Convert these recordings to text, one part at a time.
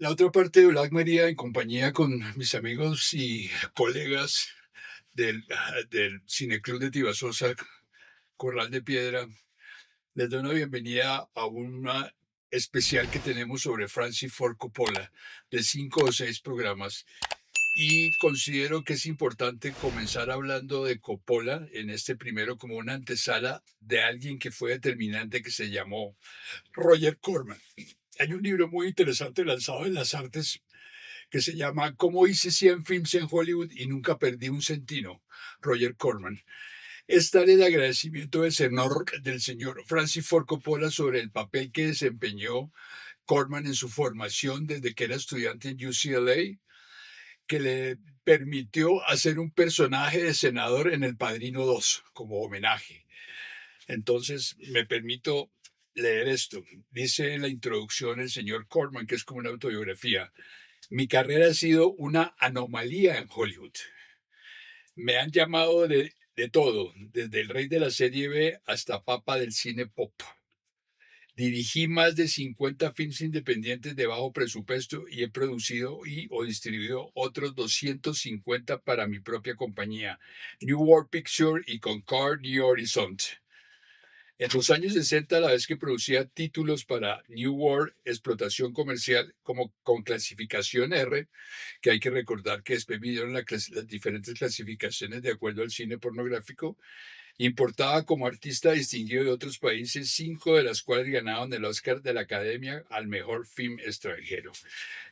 La otra parte de Black Maria, en compañía con mis amigos y colegas del Cineclub de Tibasosa, Corral de Piedra, les doy una bienvenida a una especial que tenemos sobre Francis Ford Coppola, de 5 o 6 programas. Y considero que es importante comenzar hablando de Coppola en este primero como una antesala de alguien que fue determinante, que se llamó Roger Corman. Hay un libro muy interesante lanzado en las artes que se llama ¿Cómo hice 100 films en Hollywood y nunca perdí un centino? Roger Corman. Es tal el agradecimiento del señor Francis Ford Coppola sobre el papel que desempeñó Corman en su formación desde que era estudiante en UCLA, que le permitió hacer un personaje de senador en El Padrino 2 como homenaje. Entonces, me permito leer esto. Dice en la introducción el señor Corman, que es como una autobiografía: mi carrera ha sido una anomalía en Hollywood. Me han llamado de todo, desde el rey de la serie B hasta papa del cine pop. Dirigí más de 50 films independientes de bajo presupuesto y he producido y o distribuido otros 250 para mi propia compañía, New World Picture y Concord New Horizon. En los años 60, a la vez que producía títulos para New World, explotación comercial como con clasificación R, que hay que recordar que después vinieron las diferentes clasificaciones de acuerdo al cine pornográfico, importaba como artista distinguido de otros países, 5 de las cuales ganaron el Oscar de la Academia al mejor film extranjero.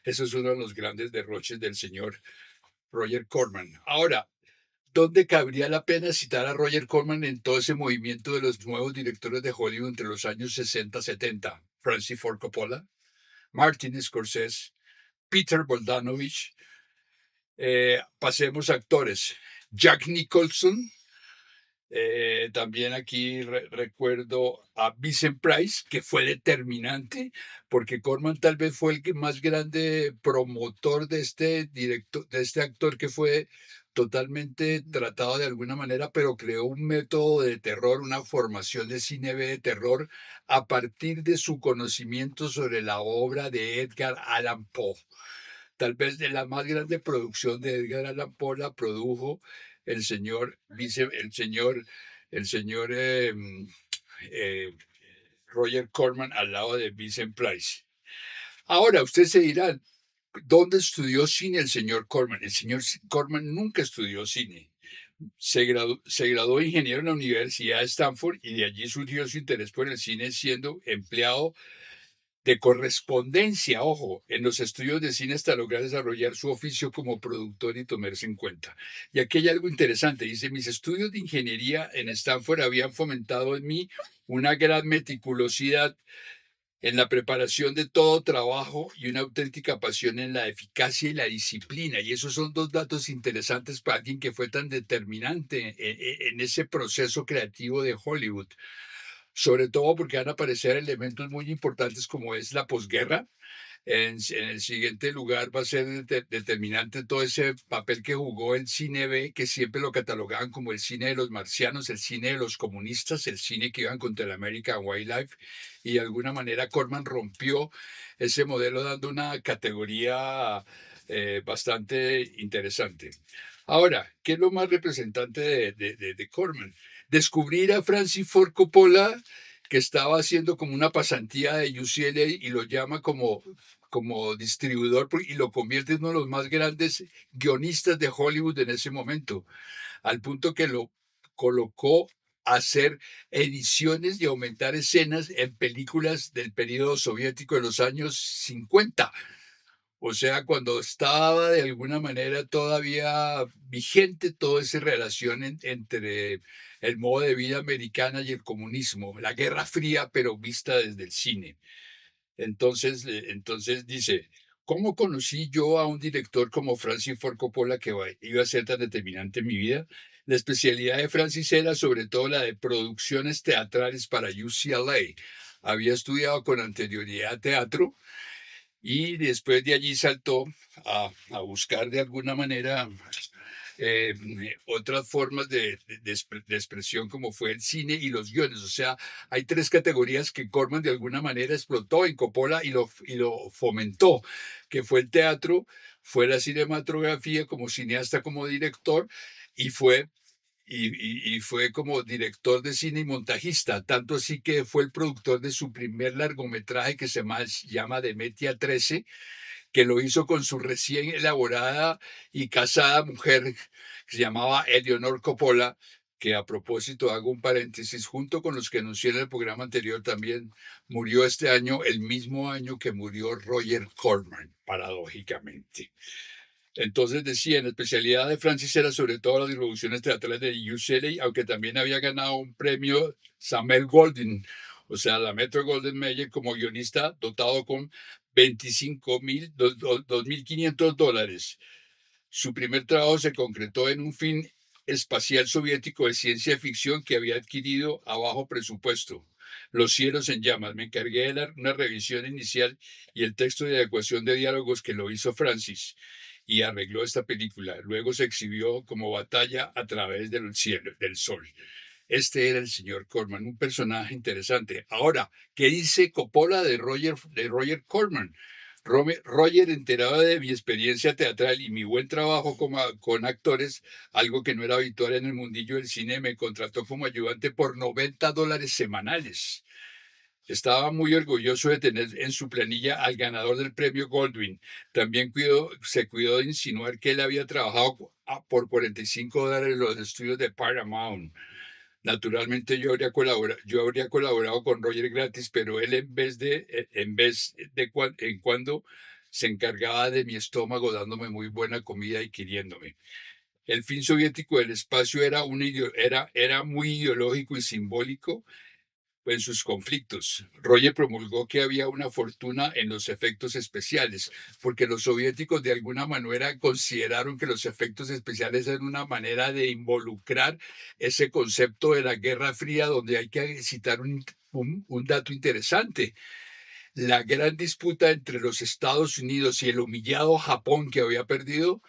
Eso es uno de los grandes derroches del señor Roger Corman. Ahora, ¿dónde cabría la pena citar a Roger Corman en todo ese movimiento de los nuevos directores de Hollywood entre los años 60-70? Francis Ford Coppola, Martin Scorsese, Peter Bogdanovich. Pasemos a actores. Jack Nicholson. También aquí recuerdo a Vincent Price, que fue determinante, porque Corman tal vez fue el más grande promotor de este director, de este actor que fue totalmente tratado de alguna manera, pero creó un método de terror, una formación de cine B de terror a partir de su conocimiento sobre la obra de Edgar Allan Poe. Tal vez de la más grande producción de Edgar Allan Poe la produjo el señor, el señor Roger Corman al lado de Vincent Price. Ahora, ustedes se dirán, ¿dónde estudió cine el señor Corman? El señor Corman nunca estudió cine. Se graduó de ingeniero en la Universidad de Stanford y de allí surgió su interés por el cine, siendo empleado de correspondencia, ojo, en los estudios de cine hasta lograr desarrollar su oficio como productor y tomarse en cuenta. Y aquí hay algo interesante, dice: mis estudios de ingeniería en Stanford habían fomentado en mí una gran meticulosidad en la preparación de todo trabajo y una auténtica pasión en la eficacia y la disciplina. Y esos son dos datos interesantes para alguien que fue tan determinante en ese proceso creativo de Hollywood, sobre todo porque van a aparecer elementos muy importantes como es la posguerra. En el siguiente lugar va a ser determinante todo ese papel que jugó el cine B, que siempre lo catalogaban como el cine de los marcianos, el cine de los comunistas, el cine que iban contra el American Wildlife, y de alguna manera Corman rompió ese modelo dando una categoría bastante interesante. Ahora, ¿qué es lo más representante de Corman? Descubrir a Francis Ford Coppola, que estaba haciendo como una pasantía de UCLA, y lo llama como distribuidor y lo convierte en uno de los más grandes guionistas de Hollywood en ese momento, al punto que lo colocó a hacer ediciones y aumentar escenas en películas del periodo soviético de los años 50. O sea, cuando estaba de alguna manera todavía vigente toda esa relación entre el modo de vida americana y el comunismo, la Guerra Fría, pero vista desde el cine. Entonces dice: ¿cómo conocí yo a un director como Francis Ford Coppola, que iba a ser tan determinante en mi vida? La especialidad de Francis era sobre todo la de producciones teatrales para UCLA. Había estudiado con anterioridad teatro y después de allí saltó a buscar de alguna manera otras formas de expresión como fue el cine y los guiones. O sea, hay tres categorías que Corman de alguna manera explotó en Coppola y lo fomentó, que fue el teatro, fue la cinematografía como cineasta, como director, y fue como director de cine y montajista, tanto así que fue el productor de su primer largometraje que se llama Demetia 13, que lo hizo con su recién elaborada y casada mujer, que se llamaba Eleonor Coppola, que a propósito hago un paréntesis, junto con los que anuncié en el programa anterior, también murió este año, el mismo año que murió Roger Corman, paradójicamente. Entonces decía, en la especialidad de Francis era sobre todo las introducciones teatrales de UCLA, aunque también había ganado un premio Samuel Goldwyn, o sea, la Metro Golden Mayer, como guionista dotado con 2.500 dólares. Su primer trabajo se concretó en un film espacial soviético de ciencia ficción que había adquirido a bajo presupuesto. Los cielos en llamas. Me encargué de una revisión inicial y el texto de adecuación de diálogos que lo hizo Francis y arregló esta película. Luego se exhibió como Batalla a través del cielo, del sol. Este era el señor Corman, un personaje interesante. Ahora, ¿qué dice Coppola de Roger Corman? Roger, enterado de mi experiencia teatral y mi buen trabajo con actores, algo que no era habitual en el mundillo del cine, me contrató como ayudante por $90 semanales. Estaba muy orgulloso de tener en su planilla al ganador del premio Goldwyn. También se cuidó de insinuar que él había trabajado por $45 en los estudios de Paramount. Naturalmente yo habría colaborado con Roger gratis, pero él en cuando se encargaba de mi estómago, dándome muy buena comida y queriéndome. El fin soviético del espacio era muy ideológico y simbólico en sus conflictos. Roger promulgó que había una fortuna en los efectos especiales, porque los soviéticos de alguna manera consideraron que los efectos especiales eran una manera de involucrar ese concepto de la Guerra Fría, donde hay que citar un dato interesante. La gran disputa entre los Estados Unidos y el humillado Japón, que había perdido,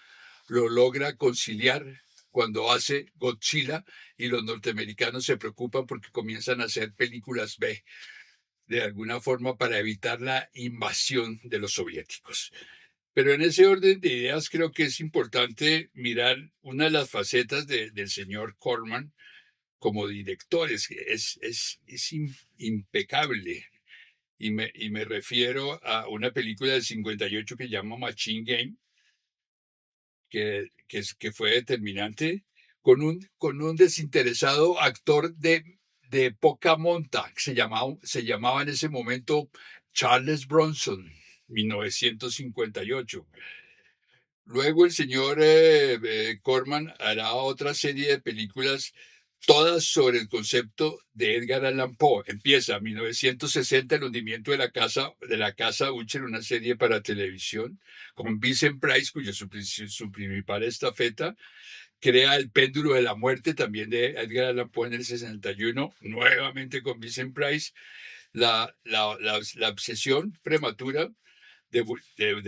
lo logra conciliar cuando hace Godzilla, y los norteamericanos se preocupan porque comienzan a hacer películas B de alguna forma para evitar la invasión de los soviéticos. Pero en ese orden de ideas creo que es importante mirar una de las facetas del señor Corman como director. Es impecable. Y me refiero a una película del 58 que se llama Machine Game, que fue determinante, con un desinteresado actor de poca monta, que se llamaba en ese momento Charles Bronson, 1958. Luego el señor Corman hará otra serie de películas, todas sobre el concepto de Edgar Allan Poe. Empieza 1960, el hundimiento de la casa Usher, una serie para televisión, con Vincent Price, cuya su principal estafeta. Crea El péndulo de la muerte, también de Edgar Allan Poe, en el 61, nuevamente con Vincent Price. La obsesión prematura de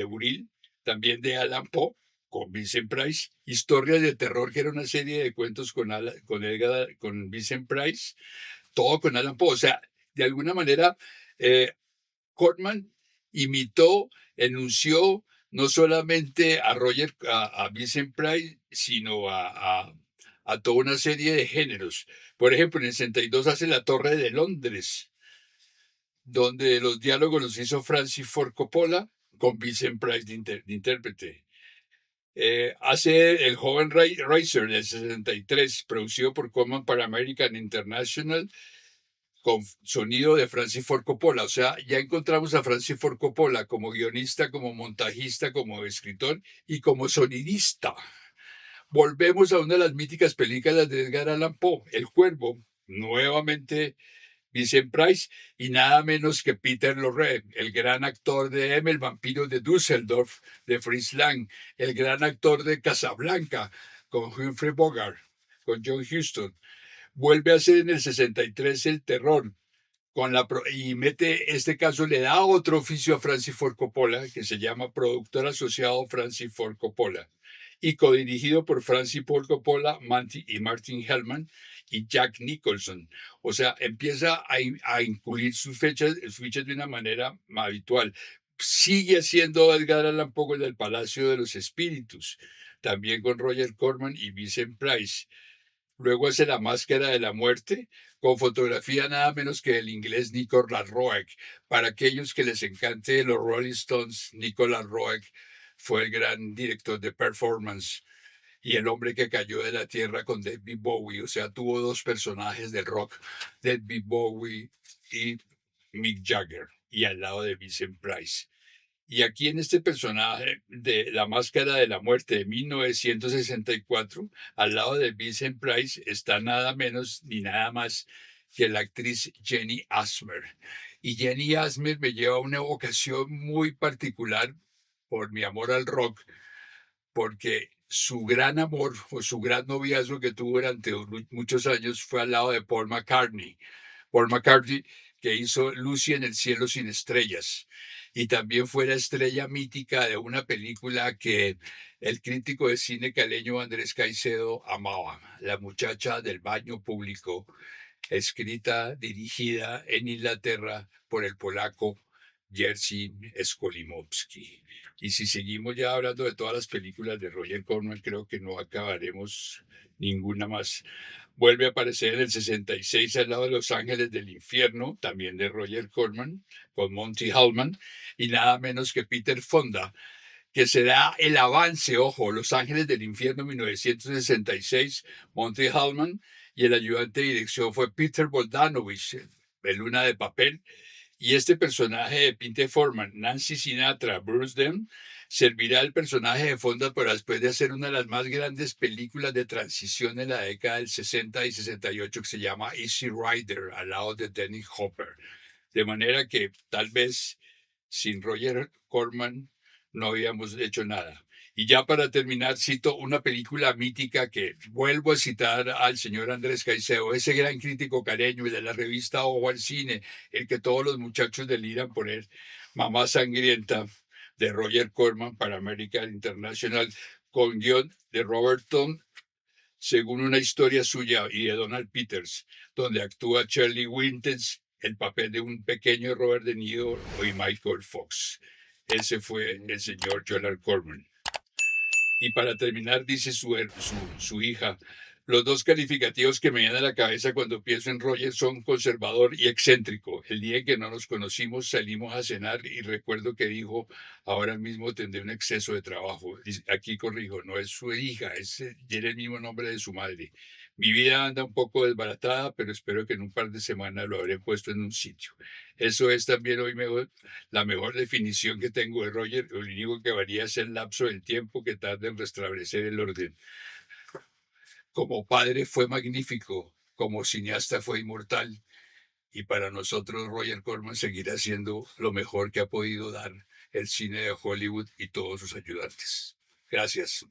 Buril, también de Allan Poe, con Vincent Price. Historias de terror, que era una serie de cuentos con Vincent Price, todo con Allan Poe. O sea, de alguna manera, Corman imitó, enunció no solamente a Vincent Price, sino a toda una serie de géneros. Por ejemplo, en el 62 hace La Torre de Londres, donde los diálogos los hizo Francis Ford Coppola con Vincent Price de intérprete. Hace El joven Racer del 63, producido por Corman para American International, con sonido de Francis Ford Coppola. O sea, ya encontramos a Francis Ford Coppola como guionista, como montajista, como escritor y como sonidista. Volvemos a una de las míticas películas de Edgar Allan Poe, El Cuervo, nuevamente Vincent Price, y nada menos que Peter Lorre, el gran actor de M, el vampiro de Düsseldorf, de Fritz Lang, el gran actor de Casablanca, con Humphrey Bogart, con John Huston. Vuelve a hacer en el 63 El Terror, y mete, este caso le da otro oficio a Francis Ford Coppola, que se llama productor asociado Francis Ford Coppola. y codirigido por Francis Ford Coppola, y Martin Hellman y Jack Nicholson. O sea, empieza a incluir sus fichas de una manera habitual. Sigue siendo Edgar Allan Poe del Palacio de los Espíritus, también con Roger Corman y Vincent Price. Luego hace La Máscara de la Muerte, con fotografía nada menos que del inglés Nicolas Roeg. Para aquellos que les encante los Rolling Stones, Nicolas Roeg fue el gran director de performance y el hombre que cayó de la tierra con David Bowie. O sea, tuvo dos personajes del rock, David Bowie y Mick Jagger, y al lado de Vincent Price. Y aquí en este personaje de La Máscara de la Muerte de 1964, al lado de Vincent Price, está nada menos ni nada más que la actriz Jenny Asmer. Y Jenny Asmer me lleva a una evocación muy particular por mi amor al rock, porque su gran amor o su gran noviazgo que tuvo durante muchos años fue al lado de Paul McCartney. Paul McCartney, que hizo Lucy en el cielo sin estrellas. Y también fue la estrella mítica de una película que el crítico de cine caleño Andrés Caicedo amaba, La muchacha del baño público, escrita, dirigida en Inglaterra por el polaco Jerzy Skolimowski. Y si seguimos ya hablando de todas las películas de Roger Corman, creo que no acabaremos ninguna más. Vuelve a aparecer en el 66 al lado de Los Ángeles del Infierno, también de Roger Corman, con Monty Hellman, y nada menos que Peter Fonda, que será el avance, ojo, Los Ángeles del Infierno 1966, Monty Hellman, y el ayudante de dirección fue Peter Bogdanovich, de Luna de Papel. Y este personaje de Pinte Forman, Nancy Sinatra, Bruce Dern, servirá el personaje de Fonda para después de hacer una de las más grandes películas de transición en la década del 60 y 68 que se llama Easy Rider, al lado de Dennis Hopper. De manera que tal vez sin Roger Corman no habíamos hecho nada. Y ya para terminar, cito una película mítica que vuelvo a citar al señor Andrés Caicedo, ese gran crítico caleño, el de la revista Ojo al Cine, el que todos los muchachos deliran por él, Mamá Sangrienta, de Roger Corman para American International, con guión de Robert Tome, según una historia suya y de Donald Peters, donde actúa Shirley Winters, el papel de un pequeño Robert De Niro y Michael Fox. Ese fue el señor Jonathan Corman. Y para terminar, dice su hija, los dos calificativos que me vienen a la cabeza cuando pienso en Roger son conservador y excéntrico. El día en que no nos conocimos salimos a cenar y recuerdo que dijo, ahora mismo tendré un exceso de trabajo. Aquí corrijo, no es su hija, tiene el mismo nombre de su madre. Mi vida anda un poco desbaratada, pero espero que en un par de semanas lo habré puesto en un sitio. Eso es también hoy la mejor definición que tengo de Roger. Lo único que varía es el lapso del tiempo que tarda en restablecer el orden. Como padre fue magnífico, como cineasta fue inmortal, y para nosotros Roger Corman seguirá siendo lo mejor que ha podido dar el cine de Hollywood y todos sus ayudantes. Gracias.